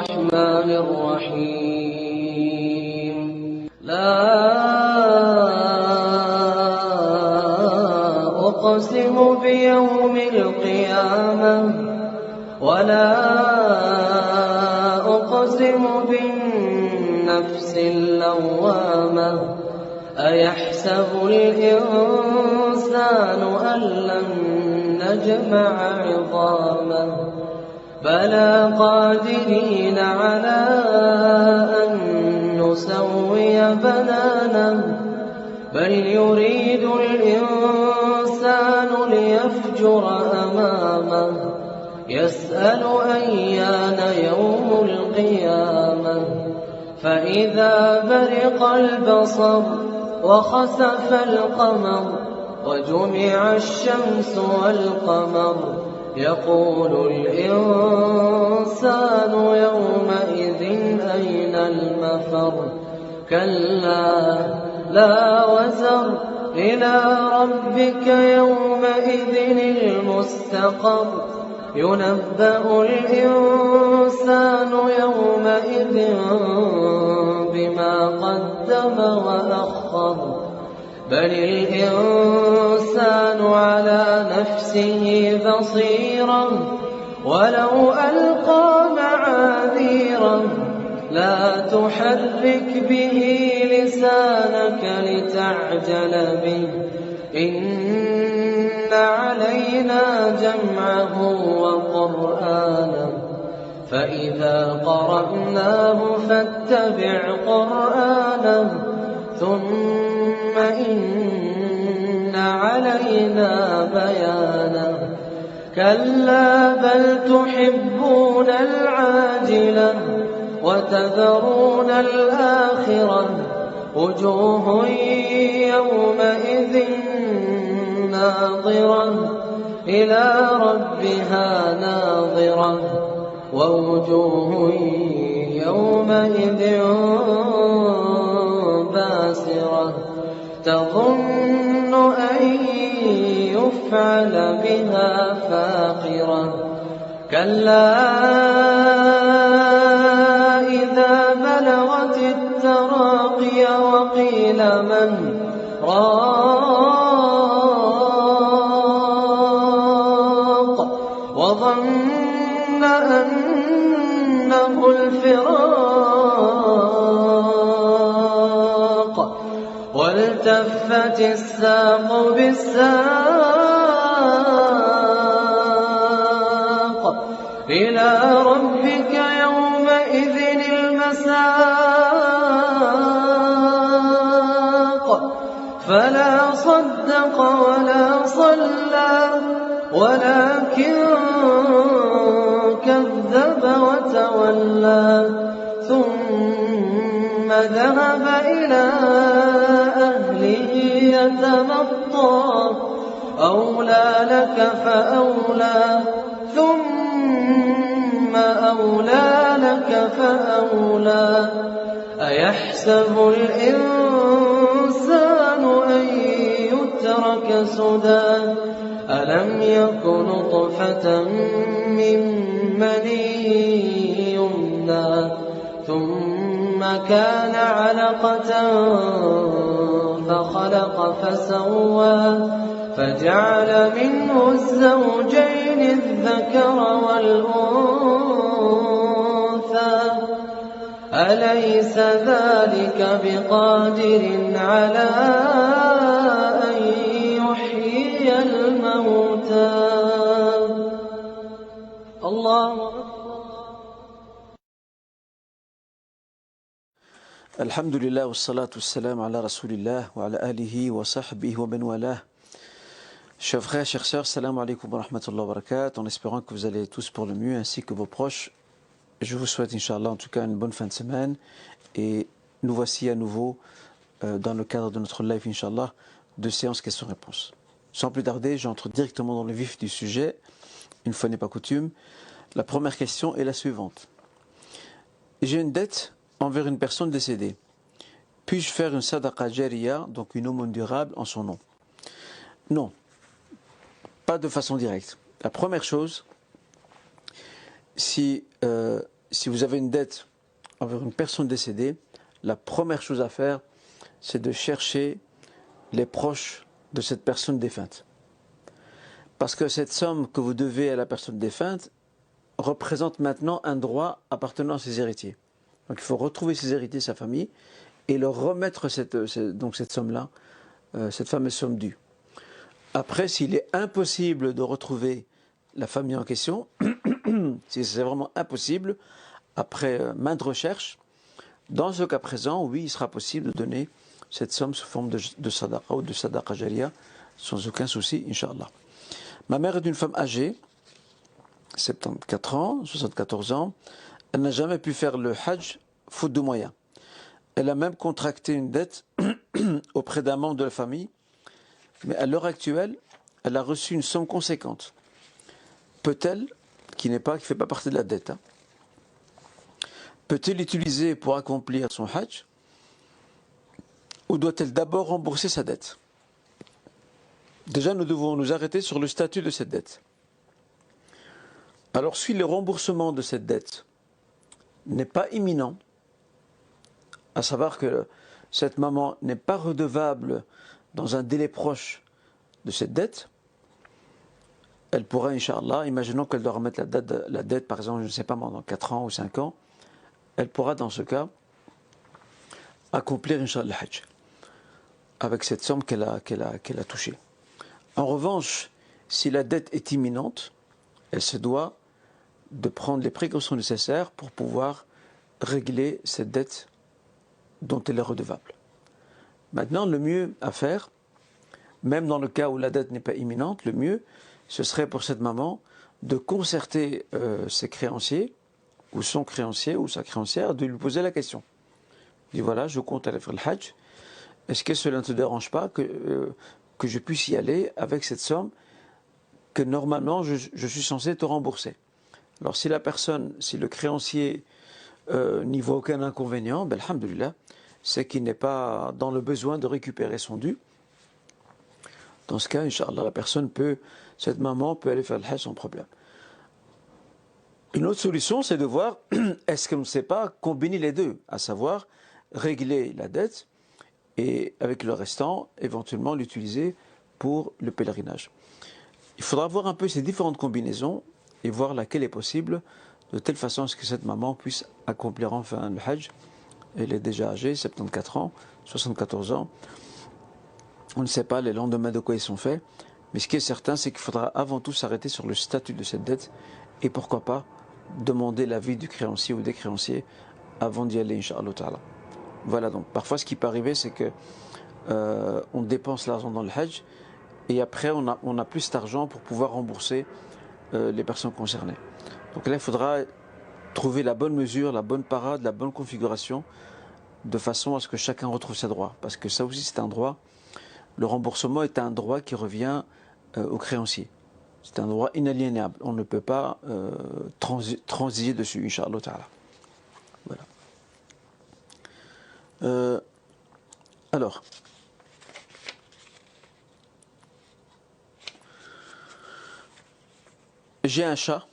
الرحمن الرحيم لا أقسم بيوم القيامة ولا أقسم بالنفس اللوامة أيحسب الإنسان أن لن نجمع عظامه بلى قادرين على أن نسوي بنانه بل يريد الإنسان ليفجر أمامه يسأل أيان يوم القيامة فإذا برق البصر وخسف القمر وجمع الشمس والقمر يقول الإنسان يومئذ أين المفر كلا لا وزر إلى ربك يومئذ المستقر ينبأ الإنسان يومئذ بما قدم وأخر بل الإنسان على نفسه بصيرا ولو ألقى معاذيرا لا تحرك به لسانك لتعجل به إن علينا جمعه وقرآنه فإذا قرأناه فاتبع قرآنه ثم إن علينا بيانه كلا بل تحبون العاجلة وتذرون الآخرة وجوه يومئذ ناظرة إلى ربها ناظرة ووجوه يومئذ باسرة تظن أن يفعل بها فاقرة كلا إذا بلغت التراقي وقيل من راق وظن أنه الفراق والتفت الساق بالساق إلى ربك يومئذ المساق فلا صدق ولا صلى ولكن كذب وتولى ثم ذهب إلى أهله يتمطى أولى لك فأولى ثم أولى لك فأولى أيحسب الإنسان أن يترك سدى ألم يك نطفة من مني يمنى ثم كان علقة فخلق فسوى فجعل منه الزوجين الذكر والأنثى أليس ذلك بقادر على أن يحيي الموتى الله الحمد لله والصلاة والسلام على رسول الله وعلى آله وصحبه ومن والاه. Chers frères, chers sœurs, salam alaikum wa rahmatullahi wa barakatuh, en espérant que vous allez tous pour le mieux ainsi que vos proches. Je vous souhaite, Inch'Allah, en tout cas une bonne fin de semaine. Et nous voici à nouveau dans le cadre de notre live, Inch'Allah, de séance questions-réponses. Sans plus tarder, j'entre directement dans le vif du sujet. Une fois n'est pas coutume. La première question est la suivante. J'ai une dette envers une personne décédée. Puis-je faire une sadaqa jariya, donc une aumône durable, en son nom? Non, pas de façon directe. La première chose, si si vous avez une dette envers une personne décédée, la première chose à faire, c'est de chercher les proches de cette personne défunte. Parce que cette somme que vous devez à la personne défunte représente maintenant un droit appartenant à ses héritiers. Donc il faut retrouver ses héritiers, sa famille, et leur remettre cette somme-là, cette fameuse somme due. Après, s'il est impossible de retrouver la famille en question, si c'est vraiment impossible, après maintes recherches, dans ce cas présent, oui, il sera possible de donner cette somme sous forme de sadaqa ou de sadaqa jariya, sans aucun souci, Inch'Allah. Ma mère est une femme âgée, 74 ans, 74 ans. Elle n'a jamais pu faire le hajj, faute de moyens. Elle a même contracté une dette auprès d'un membre de la famille, mais à l'heure actuelle, elle a reçu une somme conséquente. Peut-elle, qui ne fait pas partie de la dette, peut-elle l'utiliser pour accomplir son hajj, ou doit-elle d'abord rembourser sa dette? Déjà, nous devons nous arrêter sur le statut de cette dette. Alors, si le remboursement de cette dette n'est pas imminent, à savoir que cette maman n'est pas redevable dans un délai proche de cette dette, elle pourra, Inch'Allah, imaginons qu'elle doit remettre la dette, par exemple, je ne sais pas, dans 4 ans ou 5 ans, elle pourra, dans ce cas, accomplir, Inch'Allah, le hajj, avec cette somme qu'elle a touchée. En revanche, si la dette est imminente, elle se doit de prendre les précautions nécessaires pour pouvoir régler cette dette dont elle est redevable. Maintenant, le mieux à faire, même dans le cas où la dette n'est pas imminente, le mieux, ce serait pour cette maman de concerter ses créanciers, ou son créancier, ou sa créancière, de lui poser la question. Il dit voilà, je compte aller faire le hajj, est-ce que cela ne te dérange pas que je puisse y aller avec cette somme que normalement je suis censé te rembourser? Alors si le créancier n'y voit aucun inconvénient, ben, alhamdoulilah, c'est qu'il n'est pas dans le besoin de récupérer son dû. Dans ce cas, Inch'Allah, cette maman peut aller faire le hajj sans problème. Une autre solution, c'est de voir, est-ce qu'on ne sait pas combiner les deux, à savoir régler la dette et avec le restant, éventuellement l'utiliser pour le pèlerinage. Il faudra voir un peu ces différentes combinaisons et voir laquelle est possible, de telle façon à ce que cette maman puisse accomplir enfin le hajj. Elle est déjà âgée, 74 ans, 74 ans. On ne sait pas les lendemains de quoi ils sont faits, mais ce qui est certain, c'est qu'il faudra avant tout s'arrêter sur le statut de cette dette et pourquoi pas demander l'avis du créancier ou des créanciers avant d'y aller, Inch'Allah Ta'ala. Voilà, donc parfois ce qui peut arriver, c'est que on dépense l'argent dans le hajj et après on a plus d'argent pour pouvoir rembourser les personnes concernées. Donc là, il faudra trouver la bonne mesure, la bonne parade, la bonne configuration, de façon à ce que chacun retrouve ses droits. Parce que ça aussi, c'est un droit. Le remboursement est un droit qui revient au créancier. C'est un droit inaliénable. On ne peut pas transiger dessus, Inch'Allah Ta'ala. Voilà. Alors, j'ai un chat,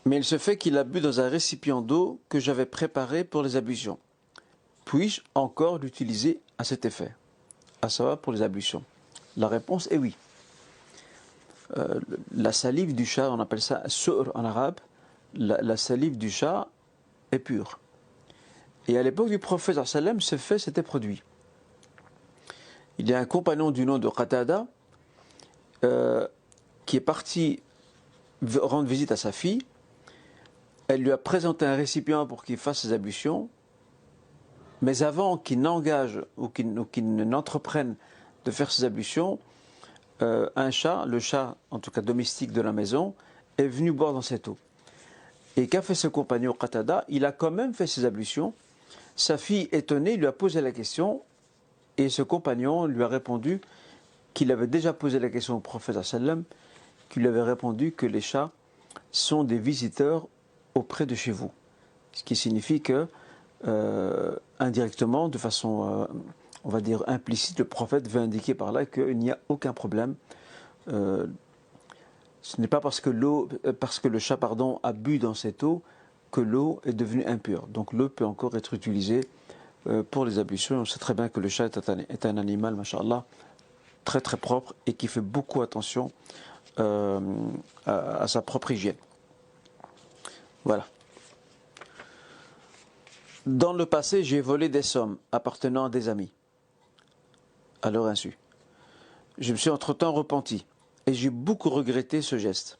mais il se fait qu'il a bu dans un récipient d'eau que j'avais préparé pour les ablutions. Puis-je encore l'utiliser à cet effet, à savoir pour les ablutions? La réponse est oui. La salive du chat, on appelle ça su'r en arabe, la salive du chat est pure. Et à l'époque du prophète sallam, ce fait s'était produit. Il y a un compagnon du nom de Qatada qui est parti rendre visite à sa fille. Elle lui a présenté un récipient pour qu'il fasse ses ablutions. Mais avant qu'il n'engage ou qu'il n'entreprenne de faire ses ablutions, un chat, le chat en tout cas domestique de la maison, est venu boire dans cette eau. Et qu'a fait ce compagnon Qatada? Il a quand même fait ses ablutions. Sa fille, étonnée, lui a posé la question et ce compagnon lui a répondu qu'il avait déjà posé la question au prophète sallam, qui lui avait répondu que les chats sont des visiteurs auprès de chez vous. Ce qui signifie que indirectement, de façon, on va dire implicite, le prophète veut indiquer par là qu'il n'y a aucun problème. Ce n'est pas parce que le chat a bu dans cette eau que l'eau est devenue impure. Donc l'eau peut encore être utilisée pour les ablutions. On sait très bien que le chat est un animal, masha'Allah, très très propre et qui fait beaucoup attention à sa propre hygiène. Voilà. Dans le passé, j'ai volé des sommes appartenant à des amis, à leur insu. Je me suis entre-temps repenti et j'ai beaucoup regretté ce geste.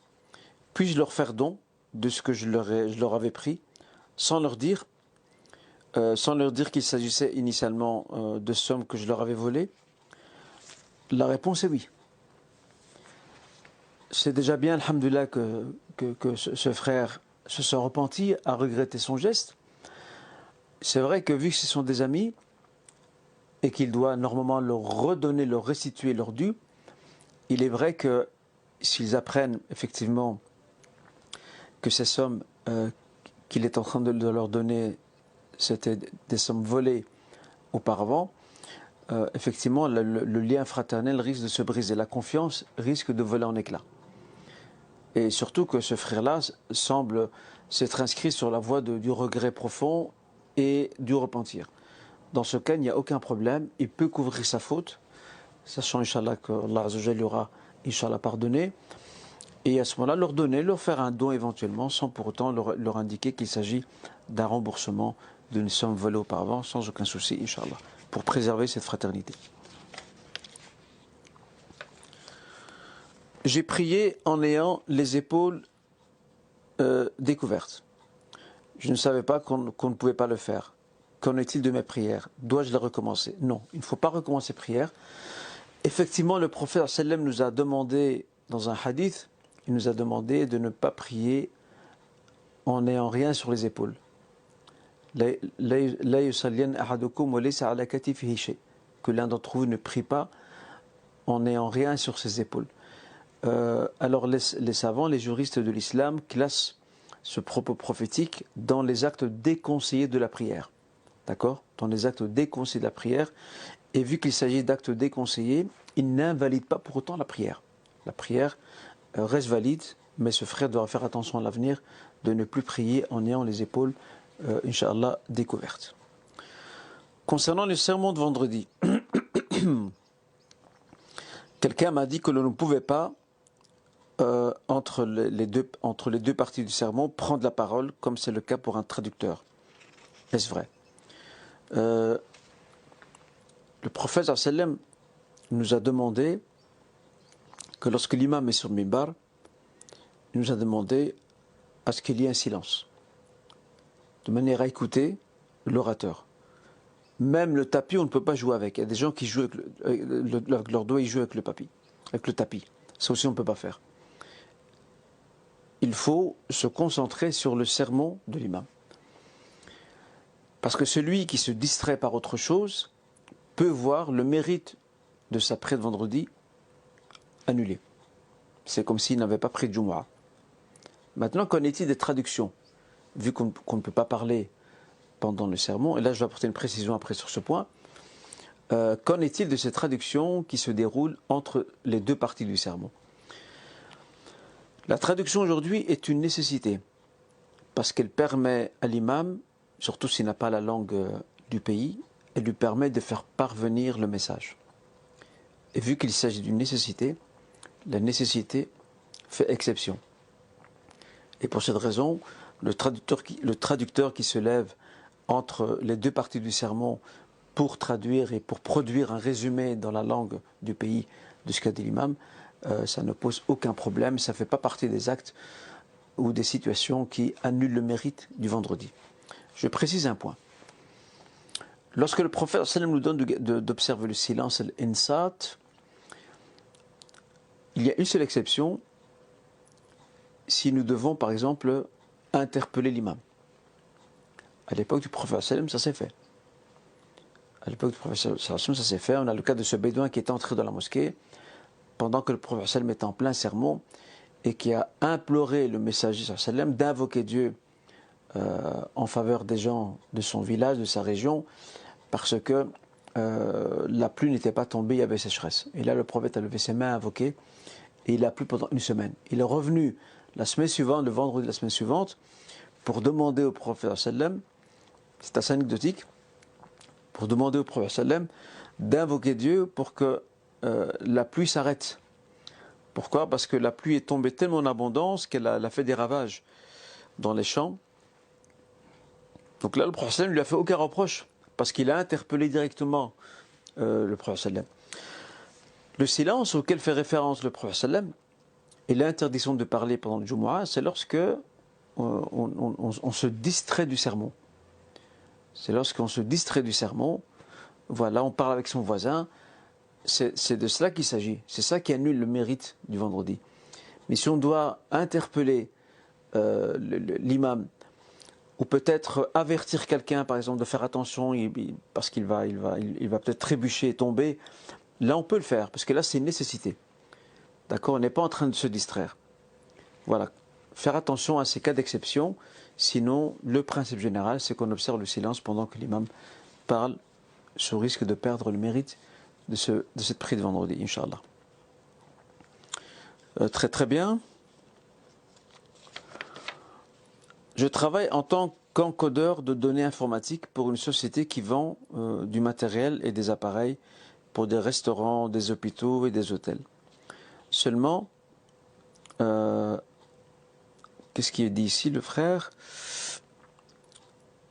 Puis-je leur faire don de ce que je leur avais pris, sans leur dire qu'il s'agissait initialement de sommes que je leur avais volées? La réponse est oui. C'est déjà bien, alhamdoulilah, que ce frère se soit repenti, a regretté son geste. C'est vrai que vu que ce sont des amis et qu'il doit normalement leur redonner, leur restituer leur dû, il est vrai que s'ils apprennent effectivement que ces sommes qu'il est en train de leur donner, c'était des sommes volées auparavant, effectivement le lien fraternel risque de se briser, la confiance risque de voler en éclats. Et surtout que ce frère-là semble s'être inscrit sur la voie du regret profond et du repentir. Dans ce cas, il n'y a aucun problème, il peut couvrir sa faute, sachant, Inch'Allah, qu'Allah Azzawajal lui aura, Inch'Allah, pardonné, et à ce moment-là, leur donner, leur faire un don éventuellement, sans pour autant leur indiquer qu'il s'agit d'un remboursement d'une somme volée auparavant, sans aucun souci, Inch'Allah, pour préserver cette fraternité. J'ai prié en ayant les épaules découvertes. Je ne savais pas qu'on ne pouvait pas le faire. Qu'en est-il de mes prières? Dois-je les recommencer? Non, il ne faut pas recommencer prière. Effectivement, le prophète sallam nous a demandé, dans un hadith, il nous a demandé de ne pas prier en n'ayant rien sur les épaules. Que l'un d'entre vous ne prie pas en n'ayant rien sur ses épaules. Alors les savants, les juristes de l'islam classent ce propos prophétique dans les actes déconseillés de la prière. D'accord? Dans les actes déconseillés de la prière. Et vu qu'il s'agit d'actes déconseillés, il n'invalide pas pour autant la prière. La prière reste valide, mais ce frère doit faire attention à l'avenir de ne plus prier en ayant les épaules, Inch'Allah, découvertes. Concernant le sermon de vendredi, quelqu'un m'a dit que l'on ne pouvait pas, entre les deux parties du sermon, prendre la parole, comme c'est le cas pour un traducteur. Est-ce vrai? Le prophète sallam nous a demandé que lorsque l'imam est sur le mimbar, il nous a demandé à ce qu'il y ait un silence, de manière à écouter l'orateur. Même le tapis, on ne peut pas jouer avec. Il y a des gens qui jouent avec leurs doigts, ils jouent avec le tapis. Ça aussi, on ne peut pas faire. Il faut se concentrer sur le sermon de l'imam. Parce que celui qui se distrait par autre chose peut voir le mérite de sa prière de vendredi annulé. C'est comme s'il n'avait pas pris de Jumu'ah. Maintenant, qu'en est-il des traductions? Vu qu'on ne peut pas parler pendant le sermon, et là je vais apporter une précision après sur ce point, qu'en est-il de ces traductions qui se déroulent entre les deux parties du sermon? La traduction aujourd'hui est une nécessité, parce qu'elle permet à l'imam, surtout s'il n'a pas la langue du pays, elle lui permet de faire parvenir le message. Et vu qu'il s'agit d'une nécessité, la nécessité fait exception. Et pour cette raison, le traducteur qui se lève entre les deux parties du sermon pour traduire et pour produire un résumé dans la langue du pays de ce qu'a dit l'imam, ça ne pose aucun problème, ça ne fait pas partie des actes ou des situations qui annulent le mérite du vendredi. Je précise un point. Lorsque le prophète sallam nous donne d'observer le silence, l'insat, il y a une seule exception, si nous devons par exemple interpeller l'imam. À l'époque du prophète sallam, ça s'est fait. À l'époque du prophète sallam, ça s'est fait. On a le cas de ce bédouin qui est entré dans la mosquée pendant que le prophète sallam était en plein sermon et qui a imploré le messager sallam d'invoquer Dieu en faveur des gens de son village, de sa région, parce que la pluie n'était pas tombée, il y avait sécheresse. Et là, le prophète a levé ses mains, invoqué, et il a plu pendant une semaine. Il est revenu la semaine suivante, le vendredi de la semaine suivante, pour demander au prophète sallam, c'est assez anecdotique, pour demander au prophète sallam d'invoquer Dieu pour que la pluie s'arrête. Pourquoi? Parce que la pluie est tombée tellement en abondance qu'elle a fait des ravages dans les champs. Donc là, le prophète sallam ne lui a fait aucun reproche, parce qu'il a interpellé directement le prophète sallam. Le silence auquel fait référence le prophète sallam et l'interdiction de parler pendant le Jumu'ah, c'est lorsque on se distrait du sermon. C'est lorsqu'on se distrait du sermon, voilà, on parle avec son voisin, c'est de cela qu'il s'agit. C'est ça qui annule le mérite du vendredi. Mais si on doit interpeller l'imam, ou peut-être avertir quelqu'un, par exemple, de faire attention, parce qu'il va peut-être trébucher et tomber, là on peut le faire, parce que là c'est une nécessité. D'accord? On n'est pas en train de se distraire. Voilà. Faire attention à ces cas d'exception, sinon le principe général c'est qu'on observe le silence pendant que l'imam parle, sous risque de perdre le mérite de cette prière de vendredi, Inch'Allah. Très très bien. Je travaille en tant qu'encodeur de données informatiques pour une société qui vend du matériel et des appareils pour des restaurants, des hôpitaux et des hôtels. Seulement, qu'est-ce qu'il dit ici, le frère?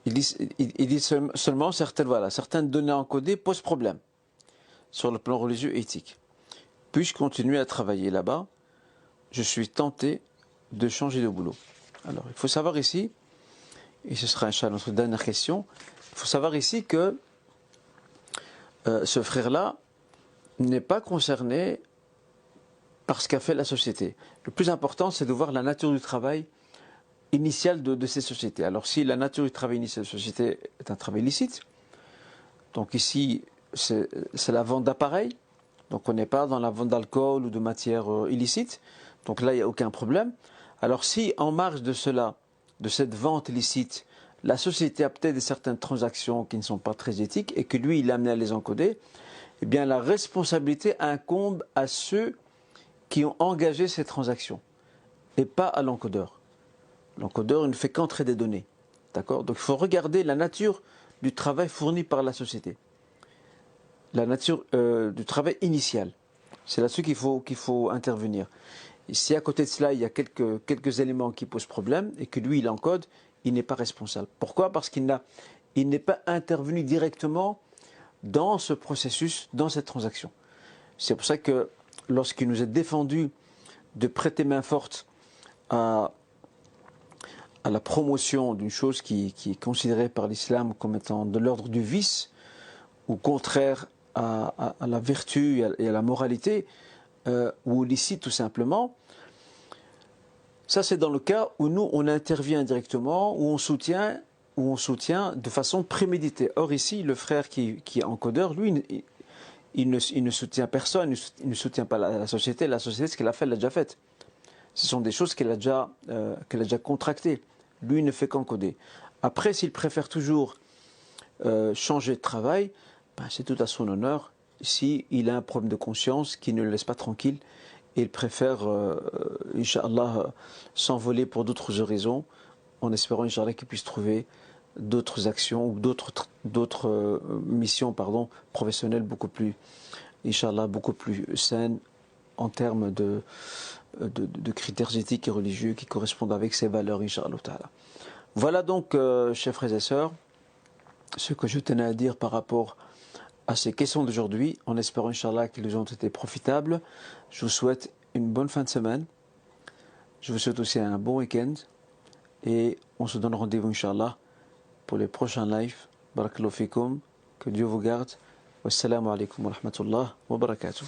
Il dit seulement certaines données encodées posent problème sur le plan religieux et éthique. Puis-je continuer à travailler là-bas? Je suis tenté de changer de boulot. Alors, il faut savoir ici, et ce sera Inch'Allah notre dernière question, il faut savoir ici que ce frère-là n'est pas concerné par ce qu'a fait la société. Le plus important, c'est de voir la nature du travail initial de ces sociétés. Alors, si la nature du travail initial de la société est un travail licite, donc ici, c'est la vente d'appareils, donc on n'est pas dans la vente d'alcool ou de matières illicites, donc là, il n'y a aucun problème. Alors, si en marge de cela, de cette vente licite, la société a peut-être certaines transactions qui ne sont pas très éthiques et que lui, il est amené à les encoder, eh bien, la responsabilité incombe à ceux qui ont engagé ces transactions et pas à l'encodeur. L'encodeur ne fait qu'entrer des données. D'accord? Donc il faut regarder la nature du travail fourni par la société. La nature du travail initial. C'est là-dessus qu'il faut intervenir. Et si à côté de cela, il y a quelques éléments qui posent problème et que lui, il encode, il n'est pas responsable. Pourquoi? Parce qu'il n'est pas intervenu directement dans ce processus, dans cette transaction. C'est pour ça que lorsqu'il nous est défendu de prêter main forte à la promotion d'une chose qui est considérée par l'islam comme étant de l'ordre du vice ou contraire à la vertu et à la moralité, ou licite tout simplement, ça c'est dans le cas où nous on intervient directement, où on soutient de façon préméditée. Or ici, le frère qui est encodeur, lui, il ne soutient personne, il ne soutient pas la société. La société, ce qu'elle a fait, elle l'a déjà fait. Ce sont des choses qu'elle a déjà contractées. Lui, il ne fait qu'encoder. Après, s'il préfère toujours changer de travail, ben, c'est tout à son honneur. S'il a un problème de conscience qui ne le laisse pas tranquille, et il préfère, Inch'Allah, s'envoler pour d'autres horizons, en espérant, Inch'Allah, qu'il puisse trouver d'autres actions ou d'autres missions professionnelles beaucoup plus, Inch'Allah, beaucoup plus saines en termes de critères éthiques et religieux qui correspondent avec ses valeurs, Inch'Allah. Voilà donc, chers frères et sœurs, ce que je tenais à dire par rapport à ces questions d'aujourd'hui, en espérant, Inch'Allah, qu'elles ont été profitables. Je vous souhaite une bonne fin de semaine. Je vous souhaite aussi un bon week-end. Et on se donne rendez-vous, Inch'Allah, pour les prochains lives. Barakallahu fikum. Que Dieu vous garde. Wassalamu alaikum wa rahmatullah wa barakatuh.